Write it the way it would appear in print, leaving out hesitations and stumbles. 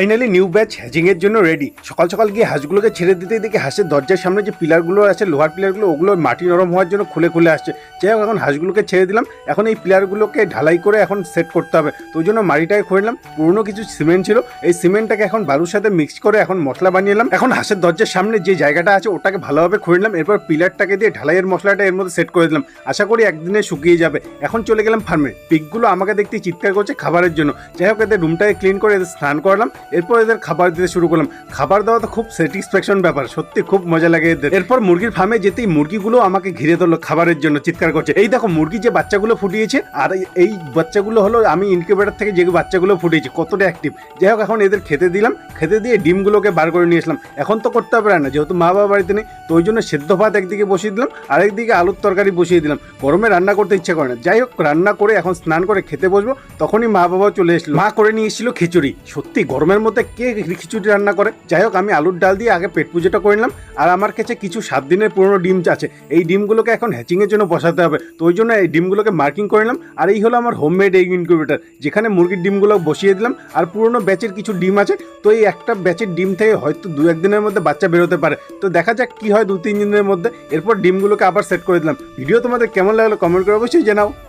Finally new batch hatching এর জন্য ready. সকাল সকাল গিয়ে হাঁসগুলোকে ছেড়ে দিতে দেখে হাঁসের দরজার সামনে যে পিলারগুলো আছে, লোহার পিলারগুলো, ওগুলো মাটি নরম হওয়ার জন্য খুলে আসছে। যাই হোক, এখন হাঁসগুলোকে ছেড়ে দিলাম। এখন এই পিলারগুলোকে ঢালাই করে এখন সেট করতে হবে। তো ওই জন্য মাটিটাকে খুঁড়ে নিলাম। পুরনো কিছু সিমেন্ট ছিল, এই সিমেন্টটাকে এখন বালুর সাথে মিক্স করে এখন মশলা বানিয়ে নিলাম। এখন হাঁসের দরজার সামনে যে জায়গাটা আছে ওটাকে ভালোভাবে খুঁড়ে নিলাম। এরপর পিলারটাকে দিয়ে ঢালাইয়ের মশলাটা এর মধ্যে সেট করে দিলাম। আশা করি একদিনে শুকিয়ে যাবে। এখন চলে গেলাম ফার্মে। পিকগুলো আমাকে দেখতে চিৎকার করছে খাবারের জন্য। যাই হোক, এদের রুমটাকে ক্লিন করে এদের স্নান করালাম। এরপর এদের খাবার দিতে শুরু করলাম। খাবার দেওয়া তো খুব স্যাটিসফ্যাকশন ব্যাপার, সত্যি খুব মজা লাগে এদের। এরপর মুরগির ফার্মে যেতেই মুরগিগুলো আমাকে ঘিরে ধরলো খাবারের জন্য, চিৎকার করছে। এই দেখো মুরগি যে বাচ্চাগুলো ফুটিয়েছে, আর এই বাচ্চাগুলো হলো আমি ইনকিউবেটর থেকে যে বাচ্চাগুলো ফুটিয়েছি, কতটা অ্যাক্টিভ। যাই হোক, এখন এদের খেতে দিলাম। খেতে দিয়ে ডিমগুলোকে বার করে নিয়ে আসলাম। এখন তো করতে হবে না, যেহেতু মা বাবা বাড়িতে নেই, তো ওই জন্য সেদ্ধ ভাত একদিকে বসিয়ে দিলাম, আরেকদিকে আলুর তরকারি বসিয়ে দিলাম। গরমে রান্না করতে ইচ্ছা করে না। যাই হোক, রান্না করে এখন স্নান করে খেতে বসবো। তখনই মা বাবাও চলে এসেছিল। মা করে নিয়ে এসেছিল খিচুড়ি। সত্যি গরমের মধ্যে কে খিচুড়ি রান্না করে। যাই হোক, আমি আলুর ডাল দিয়ে আগে পেট পুজোটা করে নিলাম। আর আমার কাছে কিছু 7 দিনের পুরনো ডিম আছে, এই ডিমগুলোকে এখন হ্যাচিংয়ের জন্য বসাতে হবে। তো ওই জন্য এই ডিমগুলোকে মার্কিং করে নিলাম। আর এই হলো আমার হোমমেড এগ ইনকিউবেটর, যেখানে মুরগির ডিমগুলো বসিয়ে দিলাম। আর পুরনো ব্যাচের কিছু ডিম আছে, তো এই একটা ব্যাচের ডিম থেকে হয়তো 2-1 দিনের মধ্যে বাচ্চা বেরোতে পারে। তো দেখা যাক কি হয় 2-3 দিনের মধ্যে। এরপর ডিমগুলোকে আবার সেট করে দিলাম। ভিডিও তোমাদের কেমন লাগলো কমেন্ট করে অবশ্যই জানাও।